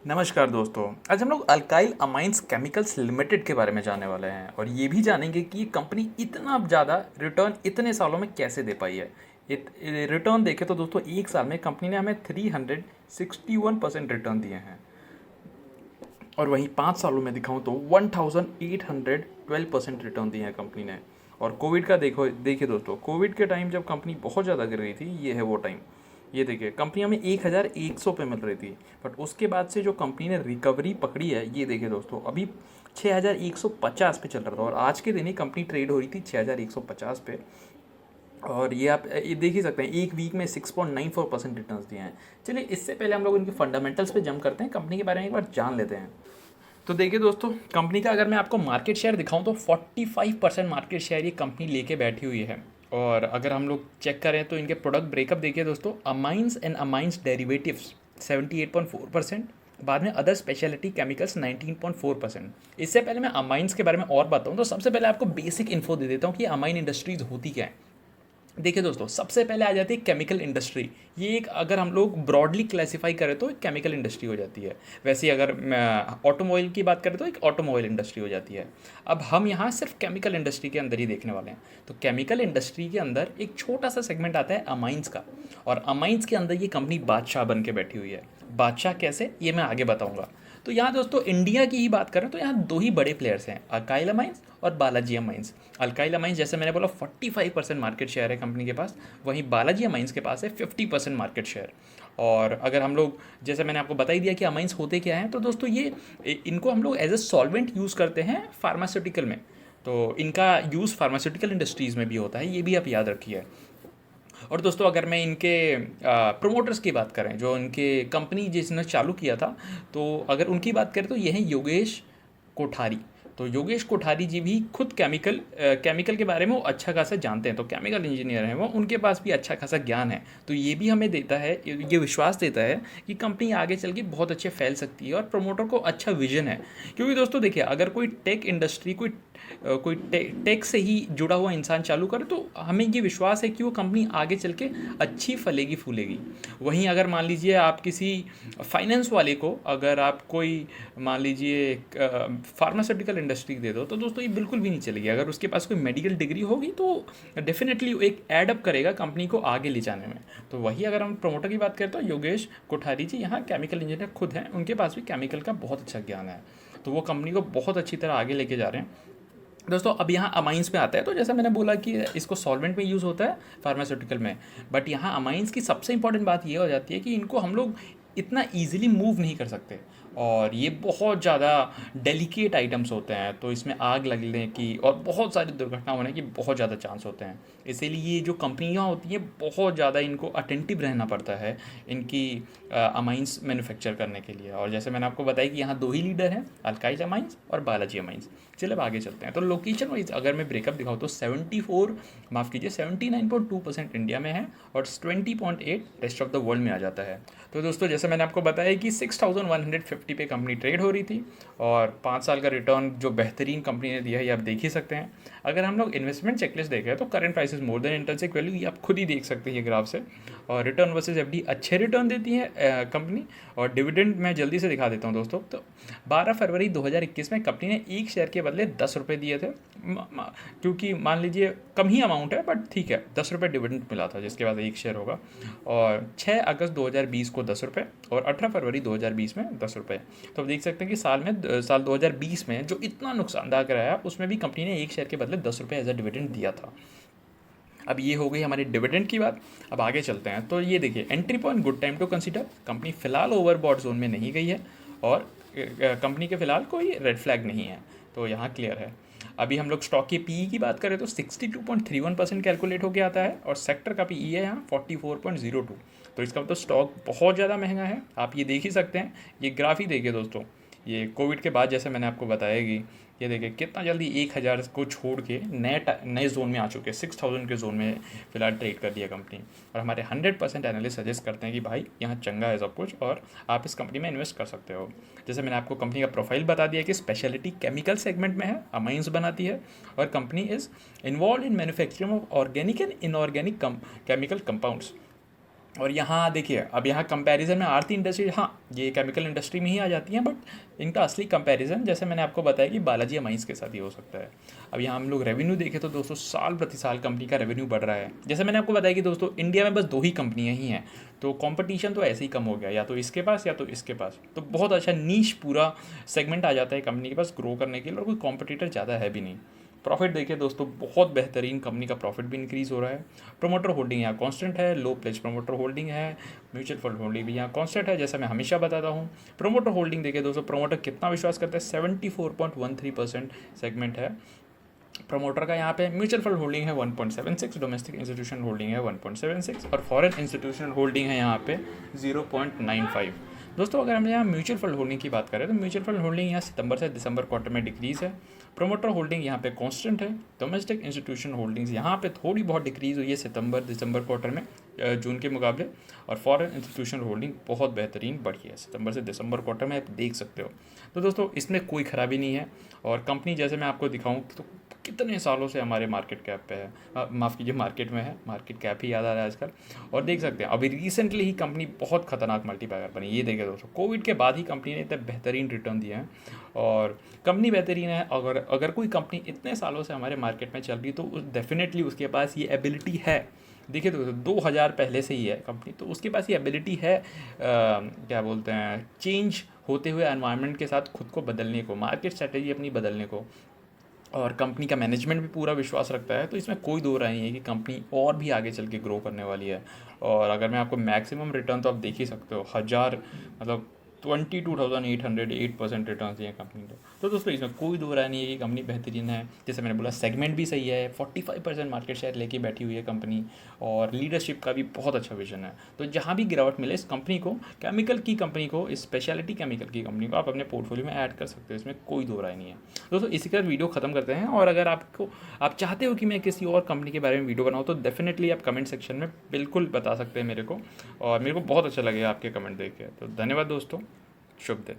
नमस्कार दोस्तों। आज हम लोग अल्काइल अमाइंस केमिकल्स लिमिटेड के बारे में जानने वाले हैं और ये भी जानेंगे कि ये कंपनी इतना ज़्यादा रिटर्न इतने सालों में कैसे दे पाई है। रिटर्न देखें तो दोस्तों एक साल में कंपनी ने हमें 361% रिटर्न दिए हैं और वहीं 5 सालों में दिखाऊं तो 1812% रिटर्न दिए हैं कंपनी ने। और कोविड का देखिए दोस्तों, कोविड के टाइम जब कंपनी बहुत ज़्यादा गिर रही थी, ये है वो टाइम। ये देखिए कंपनी हमें 1100 पे मिल रही थी, बट उसके बाद से जो कंपनी ने रिकवरी पकड़ी है, ये देखिए दोस्तों, अभी 6150 पे चल रहा था और आज के दिन ही कंपनी ट्रेड हो रही थी 6150 पे। और ये आप ये देख ही सकते हैं, एक वीक में 6.94% रिटर्न दिए हैं। चलिए इससे पहले हम लोग इनके फंडामेंटल्स पे जंप करते हैं, कंपनी के बारे में एक बार जान लेते हैं। तो देखिए दोस्तों, कंपनी का अगर मैं आपको मार्केट शेयर दिखाऊं तो 45% मार्केट शेयर ये कंपनी लेके बैठी हुई है। और अगर हम लोग चेक करें तो इनके प्रोडक्ट ब्रेकअप देखिए दोस्तों, अमाइंस एंड अमाइंस डेरिवेटिव्स 78.4%, बाद में अदर स्पेशलिटी केमिकल्स 19.4%। इससे पहले मैं अमाइंस के बारे में और बताऊं तो सबसे पहले आपको बेसिक इन्फो दे देता हूं कि अमाइन इंडस्ट्रीज होती क्या है। देखिए दोस्तों, सबसे पहले आ जाती है केमिकल इंडस्ट्री। ये एक, अगर हम लोग ब्रॉडली क्लासीफाई करें तो एक केमिकल इंडस्ट्री हो जाती है। वैसे ही अगर ऑटोमोबाइल की बात करें तो एक ऑटोमोबाइल इंडस्ट्री हो जाती है। अब हम यहाँ सिर्फ केमिकल इंडस्ट्री के अंदर ही देखने वाले हैं। तो केमिकल इंडस्ट्री के अंदर एक छोटा सा सेगमेंट आता है अमाइंस का, और अमाइंस के अंदर ये कंपनी बादशाह बन के बैठी हुई है। बादशाह कैसे, ये मैं आगे बताऊँगा। तो यहाँ दोस्तों इंडिया की ही बात करें तो यहाँ दो ही बड़े प्लेयर्स हैं, अल्काइल अमाइंस और बालाजी अमाइंस। अल्काइल अमाइंस जैसे मैंने बोला 45% मार्केट शेयर है कंपनी के पास, वहीं बालाजी अमाइंस के पास है 50% मार्केट शेयर। और अगर हम लोग, जैसे मैंने आपको बता ही दिया कि अमाइंस होते क्या हैं, तो दोस्तों ये इनको हम लोग एज ए सॉल्वेंट यूज़ करते हैं फार्मास्यूटिकल में। तो इनका यूज़ फार्मास्यूटिकल इंडस्ट्रीज़ में भी होता है, ये भी आप याद रखिए। और दोस्तों अगर मैं इनके प्रोमोटर्स की बात करें, जो इनके कंपनी जिसने चालू किया था, तो अगर उनकी बात करें तो ये हैं योगेश कोठारी। तो योगेश कोठारी जी भी खुद केमिकल के बारे में वो अच्छा खासा जानते हैं, तो केमिकल इंजीनियर हैं वो, उनके पास भी अच्छा खासा ज्ञान है। तो ये भी हमें देता है, ये विश्वास देता है कि कंपनी आगे चल के बहुत अच्छे फैल सकती है और प्रोमोटर को अच्छा विजन है। क्योंकि दोस्तों देखिए, अगर कोई टेक इंडस्ट्री, कोई टेक से ही जुड़ा हुआ इंसान चालू करे तो हमें ये विश्वास है कि वो कंपनी आगे चल के अच्छी फलेगी फूलेगी। वहीं अगर मान लीजिए आप किसी फाइनेंस वाले को, अगर आप कोई मान लीजिए फार्मास्यूटिकल इंडस्ट्री दे दो, तो दोस्तों ये बिल्कुल भी नहीं चलेगी। अगर उसके पास कोई मेडिकल डिग्री होगी तो डेफिनेटली एक एडअप करेगा कंपनी को आगे ले जाने में। तो वही अगर हम प्रमोटर की बात करें तो योगेश कोठारी जी यहाँ केमिकल इंजीनियर खुद हैं, उनके पास भी केमिकल का बहुत अच्छा ज्ञान है, तो वो कंपनी को बहुत अच्छी तरह आगे लेके जा रहे हैं। दोस्तों अब यहाँ अमाइंस में आता है, तो जैसा मैंने बोला कि इसको सॉल्वेंट में यूज़ होता है फार्मास्यूटिकल में, बट यहाँ अमाइंस की सबसे इंपॉर्टेंट बात ये हो जाती है कि इनको हम लोग इतना ईजिली मूव नहीं कर सकते और ये बहुत ज़्यादा डेलिकेट आइटम्स होते हैं, तो इसमें आग लगने की और बहुत सारी दुर्घटना होने की बहुत ज़्यादा चांस होते हैं। इसीलिए ये जो कंपनियाँ होती हैं बहुत ज़्यादा इनको अटेंटिव रहना पड़ता है इनकी अमाइंस मैन्युफैक्चर करने के लिए। और जैसे मैंने आपको बताया कि यहाँ दो ही लीडर हैं, अल्काइल अमाइंस और बालाजी अमाइंस। चलिए अब आगे चलते हैं। तो लोकेशन वाइज अगर मैं ब्रेकअप दिखाऊँ तो 79.2% इंडिया में है और 20.8 रेस्ट ऑफ द वर्ल्ड में आ जाता है। तो दोस्तों जैसे मैंने आपको बताया कि 6150 पे कंपनी ट्रेड हो रही थी और 5 साल का रिटर्न जो बेहतरीन कंपनी ने दिया है ये आप देख ही सकते हैं। अगर हम लोग इन्वेस्टमेंट चेकलिस्ट देखें तो current price more than intrinsic value, ये आप खुद ही देख सकते हैं ये ग्राफ से। और रिटर्न वर्सेस एफडी अच्छे रिटर्न देती है कंपनी। और डिविडेंड मैं जल्दी से दिखा देता हूँ दोस्तों। तो 12 फरवरी 2021 में कंपनी ने एक शेयर के बदले 10 रुपये दिए थे, क्योंकि मान लीजिए कम ही अमाउंट है बट ठीक है, 10 रुपये डिविडेंड मिला था जिसके बाद एक शेयर होगा। और 6 अगस्त 2020 को 10 रुपये और 18 फरवरी 2020 में 10 रुपये। तो आप देख सकते हैं कि साल 2020 में जो इतना नुकसानदायक रहा है उसमें भी कंपनी ने एक शेयर के बदले 10 रुपये एज अ डिविडेंड दिया था। अब ये हो गई हमारी डिविडेंड की बात। अब आगे चलते हैं। तो ये देखिए, entry point good time to consider. Company फ़िलहाल ओवरबॉट जोन में नहीं गई है और कंपनी के फ़िलहाल कोई रेड फ्लैग नहीं है, तो यहाँ क्लियर है। अभी हम लोग स्टॉक के पीई की बात करें तो 62.31% कैलकुलेट होकर आता है और सेक्टर का पीई है यहाँ 44.02। तो इसका मतलब स्टॉक बहुत ज़्यादा महंगा है, आप ये देख ही सकते हैं। ये ग्राफ ही देखिए दोस्तों, ये कोविड के बाद जैसे मैंने आपको बताएगी, ये देखिए कितना जल्दी 1000 को छोड़ के नए जोन में आ चुके हैं। 6000 के जोन में फिलहाल ट्रेड कर दिया कंपनी। और हमारे 100% एनालिस्ट सजेस्ट करते हैं कि भाई यहाँ चंगा है सब कुछ और आप इस कंपनी में इन्वेस्ट कर सकते हो। जैसे मैंने आपको कंपनी का प्रोफाइल बता दिया कि स्पेशलिटी केमिकल सेगमेंट में है, अमाइंस बनाती है और company is involve in manufacturing of organic and inorganic chemical compounds. और यहाँ देखिए, अब यहाँ कंपैरिजन में आरती इंडस्ट्री, हाँ ये केमिकल इंडस्ट्री में ही आ जाती हैं, बट इनका असली कंपैरिजन जैसे मैंने आपको बताया कि बालाजी अमाइंस के साथ ही हो सकता है। अब यहाँ हम लोग रेवेन्यू देखें तो दोस्तों साल प्रति साल कंपनी का रेवेन्यू बढ़ रहा है। जैसे मैंने आपको बताया कि दोस्तों इंडिया में बस 2 ही कंपनियाँ ही हैं, तो कंपटीशन तो ऐसे ही कम हो गया, या तो इसके पास या तो इसके पास। तो बहुत अच्छा नीश पूरा सेगमेंट आ जाता है कंपनी के पास ग्रो करने के लिए, और कोई कॉम्पिटिटर ज़्यादा है भी नहीं। प्रॉफिट देखिए दोस्तों, बहुत बेहतरीन, कंपनी का प्रॉफिट भी इंक्रीज़ हो रहा है। प्रमोटर होल्डिंग यहाँ कांस्टेंट है, लो प्लेज प्रमोटर होल्डिंग है। म्यूचुअल फंड होल्डिंग भी यहाँ कांस्टेंट है, जैसा मैं हमेशा बताता हूँ। प्रमोटर होल्डिंग देखिए दोस्तों, प्रमोटर कितना विश्वास करता है, 74.13% सेगमेंट है प्रमोटर का यहाँ पे। म्यूचुअल फंड होल्डिंग है 1.76, डोमेस्टिक इंस्टीट्यूशन होल्डिंग है 1.76, और फॉरेन इंस्टीट्यूशन होल्डिंग है यहाँ पे 0.95। दोस्तों अगर हम यहाँ म्यूचुअल फंड होल्डिंग की बात करें तो म्यूचुअल फंड होल्डिंग यहाँ सितंबर से दिसंबर क्वार्टर में डिक्रीज़ है। प्रमोटर होल्डिंग यहाँ पे कांस्टेंट है। डोमेस्टिक इंस्टीट्यूशन होल्डिंग्स यहाँ पे थोड़ी बहुत डिक्रीज़ हुई है सितंबर दिसंबर क्वार्टर में जून के मुकाबले, और फॉरेन इंस्टीट्यूशन होल्डिंग बहुत बेहतरीन बढ़ी है सितंबर से दिसंबर क्वार्टर में, आप देख सकते हो। तो दोस्तों इसमें कोई ख़राबी नहीं है, और कंपनी जैसे मैं आपको दिखाऊँ तो कितने सालों से हमारे मार्केट कैप पे है, माफ़ कीजिए मार्केट में है, मार्केट कैप ही याद आ रहा है आजकल। और देख सकते हैं अभी रिसेंटली ही कंपनी बहुत खतरनाक मल्टीप्लायर बनी, ये देखें दोस्तों, कोविड के बाद ही कंपनी ने इतने बेहतरीन रिटर्न दिए हैं, और कंपनी बेहतरीन है। अगर कोई कंपनी इतने सालों से हमारे मार्केट में चल रही तो डेफिनेटली उसके पास ये एबिलिटी है। देखिए तो 2000 पहले से ही है कंपनी, तो उसके पास ये एबिलिटी है क्या बोलते हैं, चेंज होते हुए एनवायरनमेंट के साथ खुद को बदलने को, मार्केट स्ट्रेटेजी अपनी बदलने को, और कंपनी का मैनेजमेंट भी पूरा विश्वास रखता है। तो इसमें कोई दो राय नहीं है कि कंपनी और भी आगे चल के ग्रो करने वाली है। और अगर मैं आपको मैक्सिमम रिटर्न तो आप देख ही सकते हो, 1000 मतलब 22,808% रिटर्न दिए कंपनी ने। तो दोस्तों इसमें कोई दो राय नहीं है कि कंपनी बेहतरीन है। जैसे मैंने बोला सेगमेंट भी सही है, 45% मार्केट शेयर लेके बैठी हुई है कंपनी, और लीडरशिप का भी बहुत अच्छा विजन है। तो जहाँ भी गिरावट मिले इस कंपनी को, केमिकल की कंपनी को, इस स्पेशलिटी केमिकल की कंपनी को आप अपने पोर्टफोलियो में ऐड कर सकते हो, इसमें कोई दो राय नहीं है। दोस्तों इसी के साथ वीडियो खत्म करते हैं, और अगर आप चाहते हो कि मैं किसी और कंपनी के बारे में वीडियो बनाऊँ तो डेफिनेटली आप कमेंट सेक्शन में बिल्कुल बता सकते हैं मेरे को, और मेरे को बहुत अच्छा लगेगा आपके कमेंट देख के। तो धन्यवाद दोस्तों, शुभ दिन।